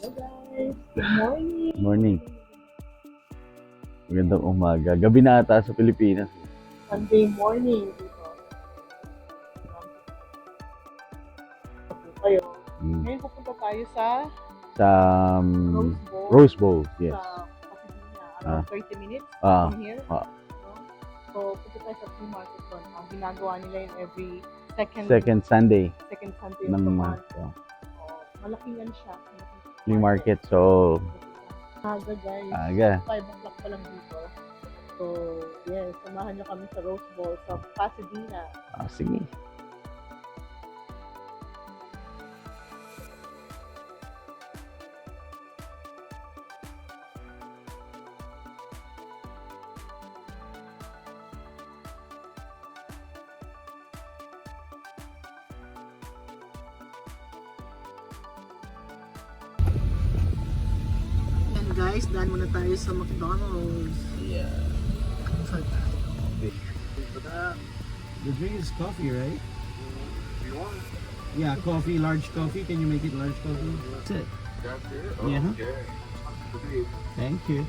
Guys, good morning. Morning. Magandang umaga. Gabi na ata sa Pilipinas. Sunday morning dito. Ito kayo. Ngayon pupunta tayo sa Sa Rose Bowl. Rose Bowl, yes. Sa Pasadena. Around 30 minutes Ah. from here. Ah. No? So, punta tayo sa flea market doon. Ang ginagawa nila yun every Second Sunday Sunday ng of the month. month. Malaking yan siya. Flea market, so Aga guys. aga. 5 o'clock pa lang dito. So, yes, samahan nyo kami sa Rose Bowl sa Pasadena. Sige. And guys, daan muna tayo sa McDonald's. Yeah. Saan tayo? The drink is coffee, right? You want? Yeah, coffee, large coffee. Can you make it large coffee? That's it. That's it? Yeah. Okay. Thank you.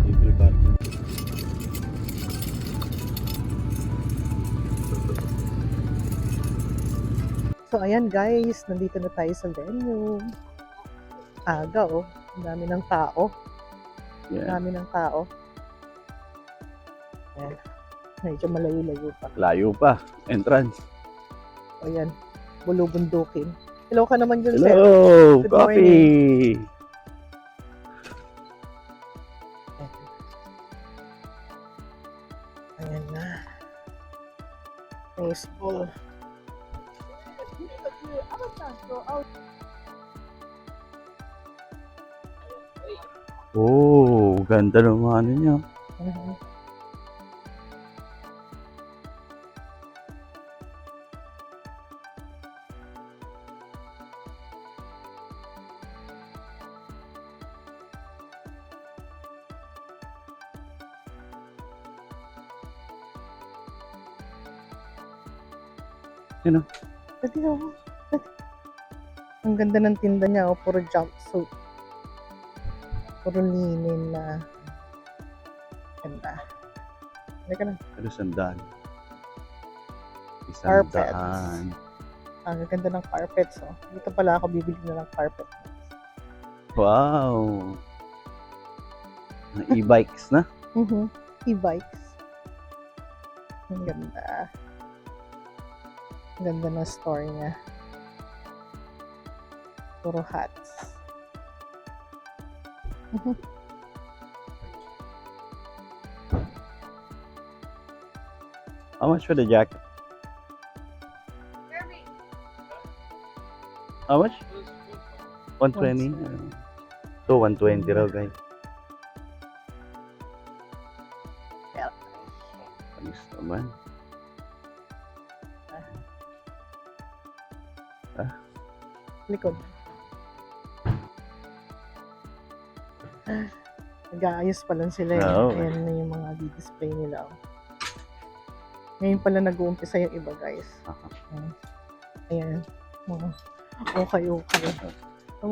Libre parking. So ayan guys, nandito na tayo sa venue. Aga oh, ang dami ng tao. Ang Yeah. dami ng tao. Ayan, medyo malayo-layo pa. Layo pa. Entrance. O ayan, bulubundukin. Hello ka naman dyan, sir. Hello! Good Coffee! Ayan na. Rose Bowl. Oh, ganda naman ano niya. Mhm. Yun o. Pwede ako. Ang ganda ng tinda niya, oh, puro jumpsuit. Puro linen na. Ganda. Halika na. Ano sandaan? Carpets. Isandaan. Ang ganda ng carpets, oh. Dito pala ako bibili na ng carpet. Wow! E-bikes na? E-bikes. Ang ganda. Ang ganda ng store niya. Puro hats. How much for the jacket? How much? 120? So, 120 raw, guys. Alis naman. Likod. Nag-aayos pa lang sila eh. Oo. Ayan na yung mga di-display nila. Oh. Ngayon pala nag-uumpisa yung iba, guys. Aha. Ayan. Oh. Okay. Ano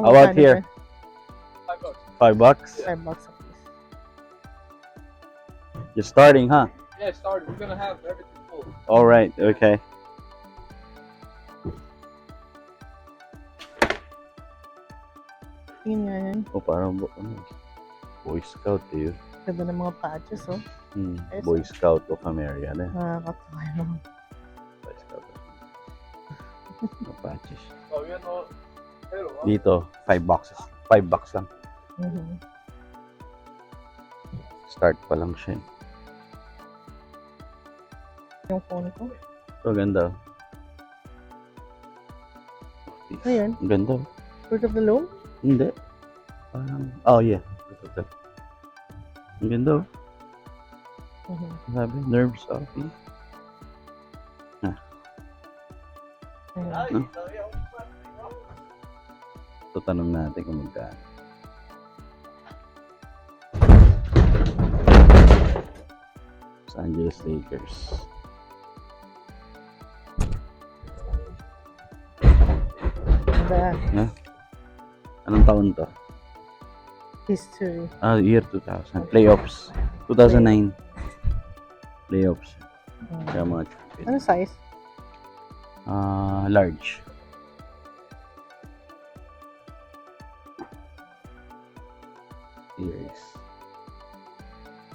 How about magkano here? ba? $5? $5 a piece. You're starting, huh? Yeah, start. We're gonna have everything full. All right. Okay. Tingin nga yan. O, parang Boy Scout eh yun. Ganda ng mga patches, oh. Boy Scout of America na. Nakakatawa naman. Boy Scout of America. Patches. Oh, you know, pero, Dito, $5. $5 lang. Start pa lang siya. Yung phone ko. Ito, ganda. Ayan. Ang ganda. Fruit of the Loom? Hindi. Parang, oh yeah. Ang ganda. Mhm. Sabi, nerves office. Ayan. So, tanong natin kung magkano. Los Angeles Lakers. Ganda. Anong taon to? History. Year 2000. Playoffs. 2009. Playoffs. Kaya mga champion. Ano size? Large. Series.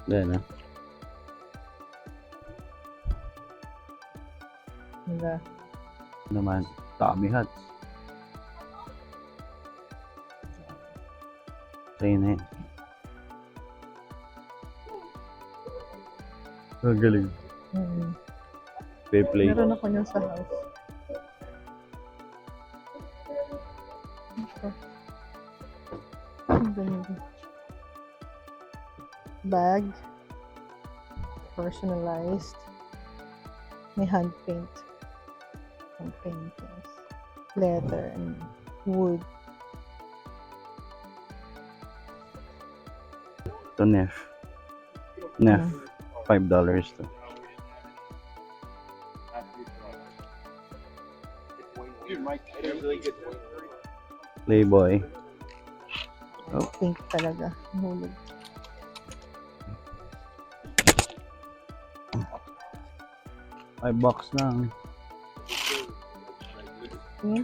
Then, Ganda. naman, Tommy Hats. Sa'yo na yun. Ang galing. Mhm. Play. Meron ako niyan sa house. Ito. Ang ganda. Bag. Personalized. May hand paint. Hand paintings. Leather and wood. Ito, Neff. Neff. $5 to. Playboy. Oh. Pink talaga. Hulog. $5 lang. Hmm?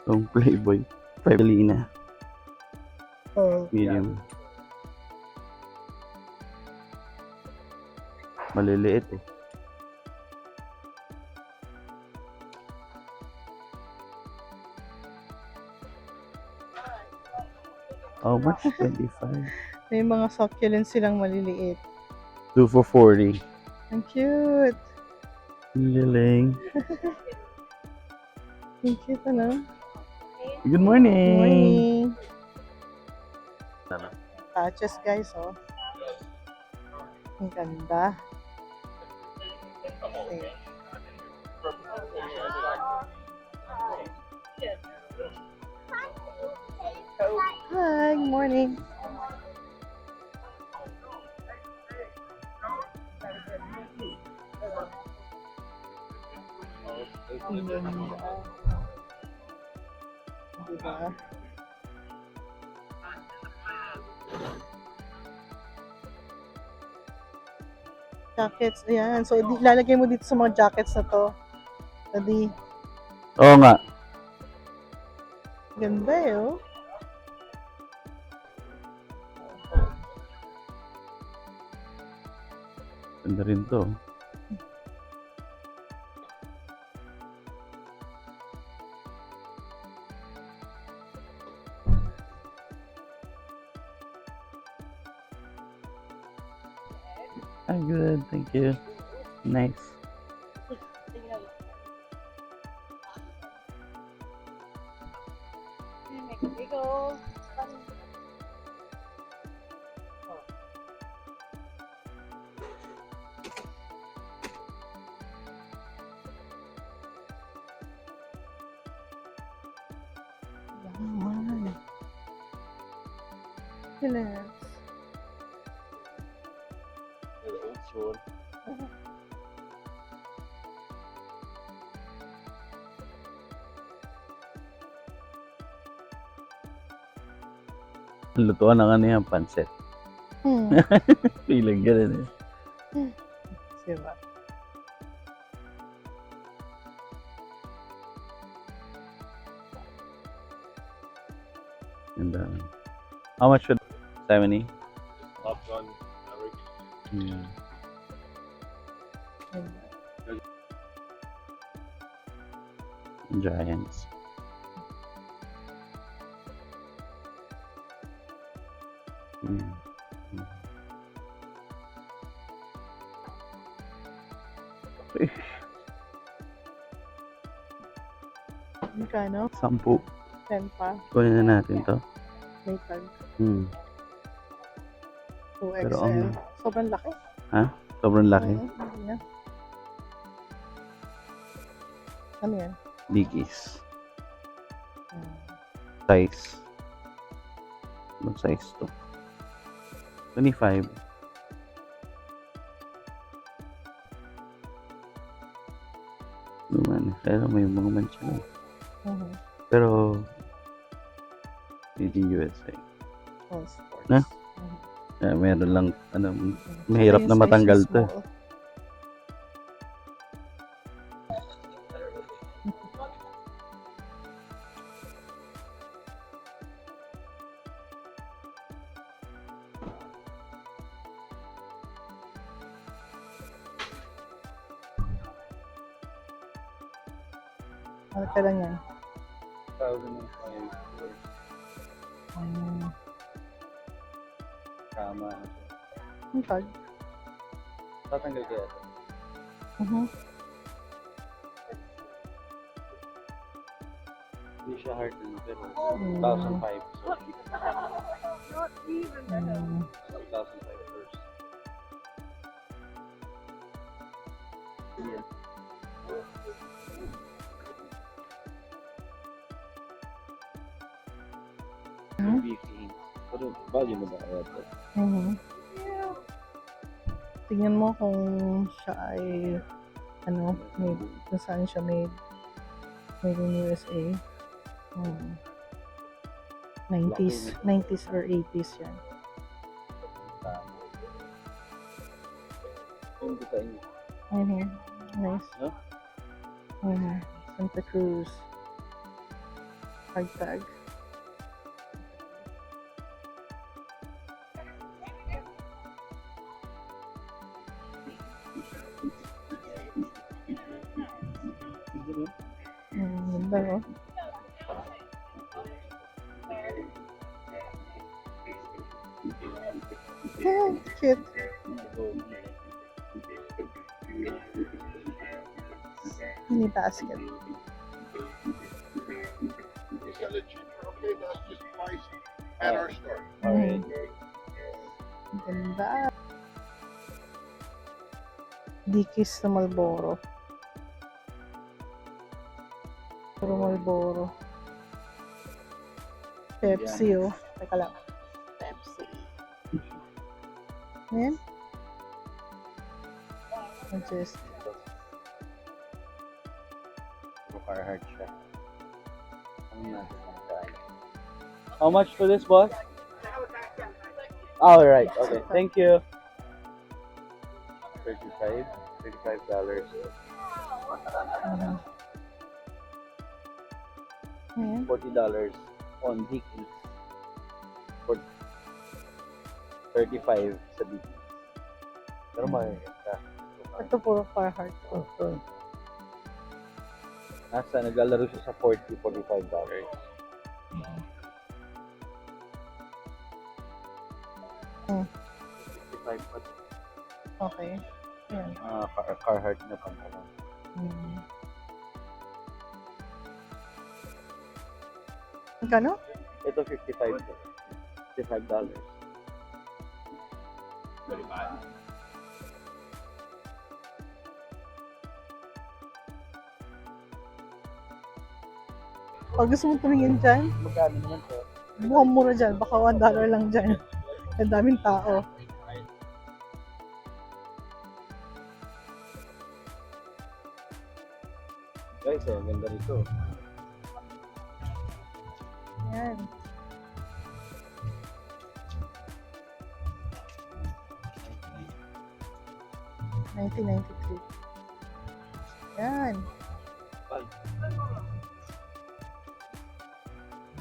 Itong Playboy. 5 na. Oh. Medium. Maliliit eh. How much? 25. May mga succulents silang maliliit. 2 for 40. Ang cute. Liling. Ang cute, ano? Good morning. Morning. Ano? Patches, guys, oh. Ang ganda. Okay. Hi, good morning. Ang ganda. Diba? Jackets, ayan. So, lalagay mo dito sa mga jackets na to. Tadi, Oo nga. ganda eh, oh. Ganda rin to. I'm good, thank you. Nice. Yaman. Relax. Lutuan ng ano yan, pancit. Feeling ganun eh. Diba? And how much would 70? Popcorn, average. Yeah. Giants. Magkano? 10. 10 pa. Kunin na natin to. May tag. 2XL. Pero Sobrang laki. Sobrang laki. Hindi na. Ano yan? Dickies. Hmm. Size. Anong size to? 25. Naman. Pero may mga mancha na. Mhm. Pero made in USA. All sports. Na? Mhm. Meron lang, mahirap Saka na yung matanggal size to. small. Ano kailan yan? 2005. Hmm. Tama. Ang tag. Tatanggal kaya ito. Mhm. Hindi siya hard din, pero 2005. So, Hmm. 2005 first. Hmm? Beefy. Pero value mo ba kaya ito? Mhm. Tingnan mo kung siya ay made, kung saan siya made. Made in USA. Hmm. 90s or 80s yan. Yung design niya. Mhm. Nice. No? Mhm. Santa Cruz. Hard tag. Ganda, oh. Cute. Mini basket. Okay, that's just price at our store. Mhm. Ganda. Dickies na Marlboro. Puro Marlboro. Pepsi, oh. Teka lang. Pepsi. Ayan. Just Carhartt siya. How much for this, boss? All right. Okay. Thank you. $35. ayan. $40 on Dickies. 35 sa Dickies. Pero makikita. Ito puro Carhartt. Nasa naglalaro siya sa $45. Hmm. 55 pa. Okay. Ayan. Carhartt na pantalon. Hmm. Magkano? Ito $55. $55. Pag gusto mo tumingin dyan, Magkano naman to? mukhang mura dyan. Baka $1 lang dyan. Ang daming tao. Guys, ang ganda nito. Ayan. $1993. Ayan.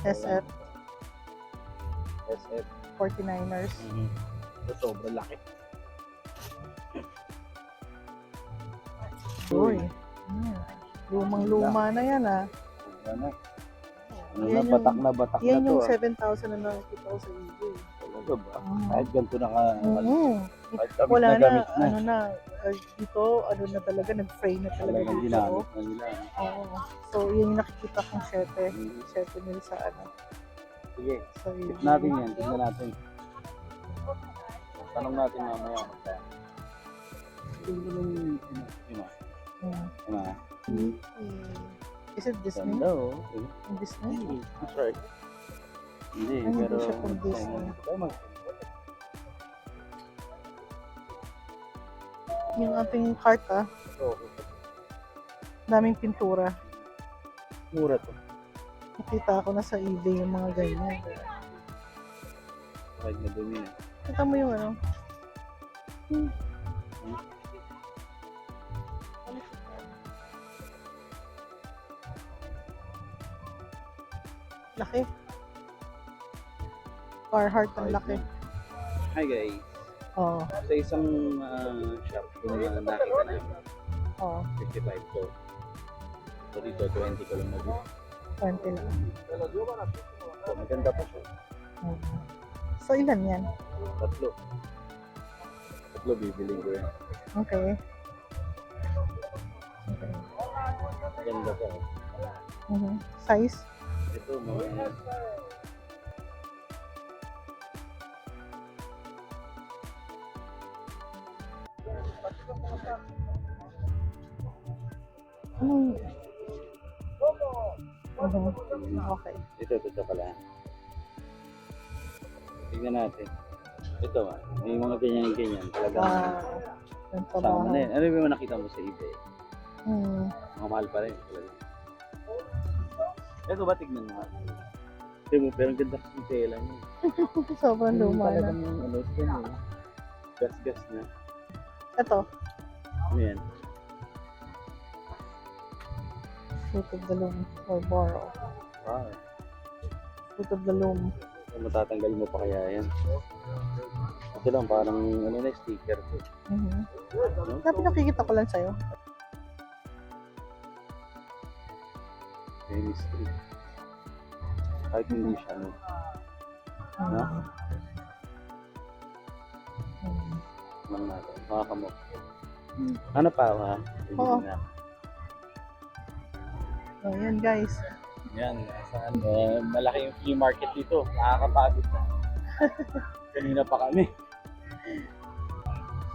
SF SF. 49ers. Ito sobrang laki. Uy. Lumang-luma na yan, ah. Ano? Yan Batak Yan na yung to. 7,000 na nakikita ko sa eBay. Talaga ba? Mhm. Kahit ganito na ka. Oo. Kahit gamit Wala na na, gamit na. ano na, dito, ano na talaga, nag-fray na talaga Talagang dito. ginamit na nila. Oo. So, yun yung nakikita kong 7 mil sa ano. Sige, So, yun. tip natin yan. Tingnan natin. Tanong natin mamaya. Tingnan nung Is it Disney? Ganda oh. Disney? That's right. Hindi, Ay, hindi pero... siya pang Disney. Yung ating cart daming pintura. Mura to. Nakita ko na sa eBay yung mga ganyan. Kahit madumi na. Kita mo yung ano? Laki. Carhartt ang laki. Hi guys. Oo. Sa isang shop kung nakita namin, Oo. 55 to. So dito, 20 ko lang nabili. 20 lang. So maganda pa siya. So, ilan yan? Tatlo. Tatlo bibili ko yan. Okay. Okay. Ganda pa. Size? Ito, mga... Anong... Okay. Ito pala. Tingnan natin. Ito may mga ganyan-ganyan. Talagang Yung sama trabaho. na yan. Ano yung mga nakita mo sa eBay? Mga mahal pa rin. Talaga. Ito ba, tignan mo nga. Tignan mo, pero ang ganda kasing tela niya. Sobrang luma na. Talagang ano, ito yun. Gas-gas na. Ito. Ano yan? Fruit of the Loom or borrow. Wow. Fruit of the Loom. Matatanggal mo pa kaya yan. Ito lang, parang ano na, sticker to. No? Dapat nakikita ko lang sa'yo. Chemistry. Kahit hindi siya, ano. No? Lang natin. Makakamot. Ano pa, ha? Oo. Na. Ayan guys. Yan. Malaki yung flea market dito. Nakakapagod na. Kanina pa kami.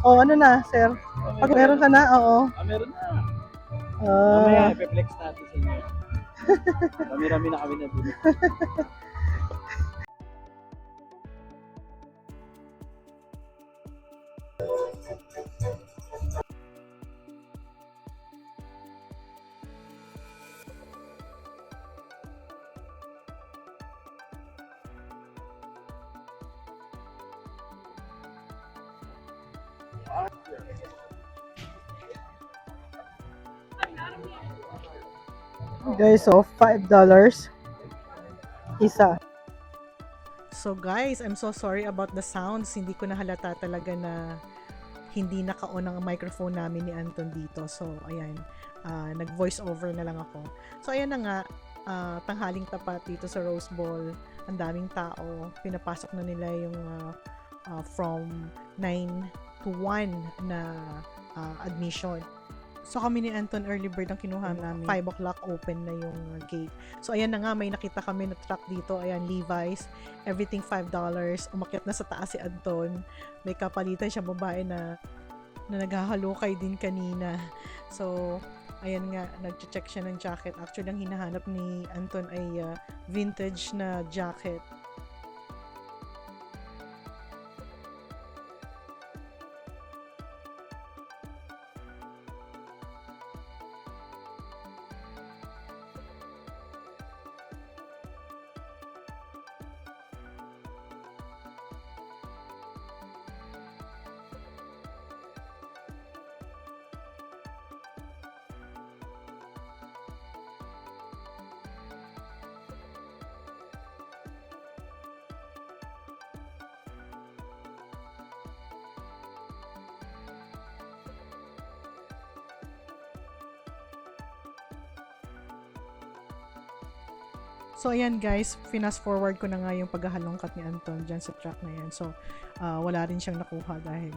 Ano na, sir? Pag meron ka na, oo. Meron na. Mamaya, i-flex natin sa inyo. Rami-rami na kami na dito. Guys, so $5 isa. So guys, I'm so sorry about the sounds. Hindi ko nahalata talaga na hindi naka-on ang microphone namin ni Anton dito. So ayan, nag-voice over na lang ako. So ayan na nga, tanghaling tapat dito sa Rose Bowl. Ang daming tao. Pinapasok na nila yung from 9 to 1 na admission. So kami ni Anton, early bird ang kinuha namin. 5 o'clock open na yung gate. So ayan na nga, may nakita kami na truck dito. Ayan, Levi's. Everything $5. Umakyat na sa taas si Anton. May kapalitan siya babae na naghahalukay din kanina. So ayan nga, nag-check siya ng jacket. Actually, ang hinahanap ni Anton ay vintage na jacket. So ayan guys, fast forward ko na nga yung paghahalongkat ni Anton dyan sa truck na yan. So wala rin siyang nakuha dahil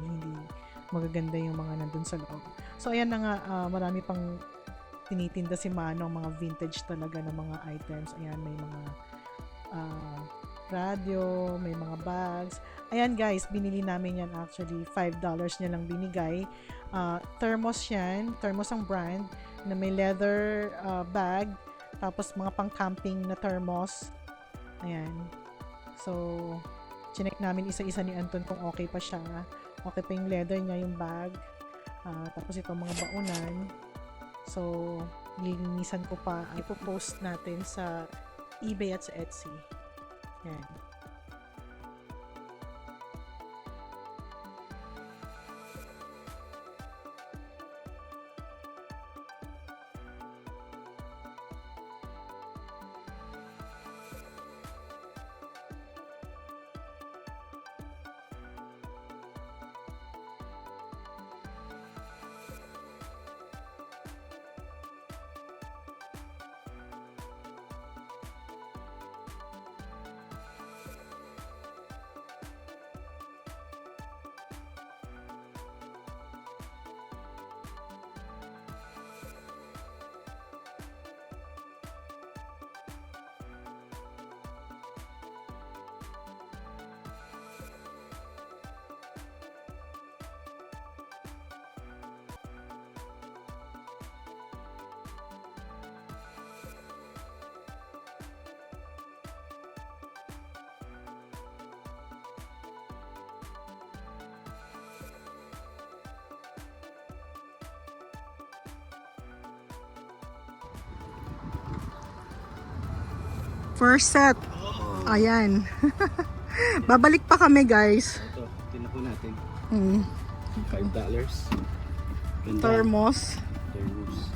magaganda yung mga nandun sa loob. So ayan na nga, marami pang tinitinda si Manong, mga vintage talaga na mga items. Ayan, may mga radio, may mga bags. Ayan guys, binili namin yan actually. $5 niya lang binigay. Thermos yan. Thermos ang brand na may leather bag. Tapos mga pang-camping na thermos. Ayan. So, chinek namin isa-isa ni Anton kung okay pa siya. Okay pa yung leather niya, yung bag. Tapos itong mga baunan. So, nilinisan ko pa. Ipopost natin sa eBay at sa Etsy. Yan. First set. Ayan. Babalik pa kami, guys. Ito, tinan po natin. $5. $5. Ganda. Thermos. Thermos.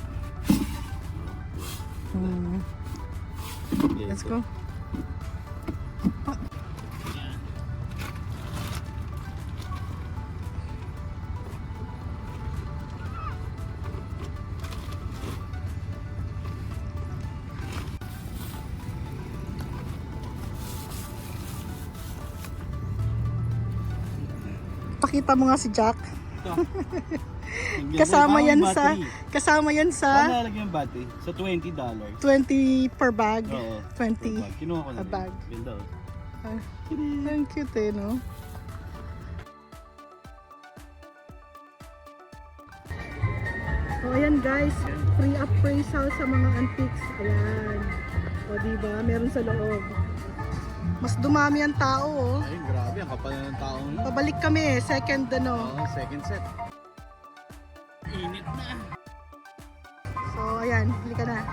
Let's go. Pakita mo nga si Jack. Kasama yan sa Ano lalagyan yung battery? Sa $20. 20 per bag. Oo. 20 Kinuha ko na a rin. bag. Ganda oh. Ang cute eh, no? So, ayan guys, free appraisal sa mga antiques. Ayan. O, diba? Meron sa loob. Mas dumami ang tao, oh. Ay, grabe. Ang kapal na ng tao na. Pabalik kami, second ano. Oo, second set. Init na. So, ayan, halika na.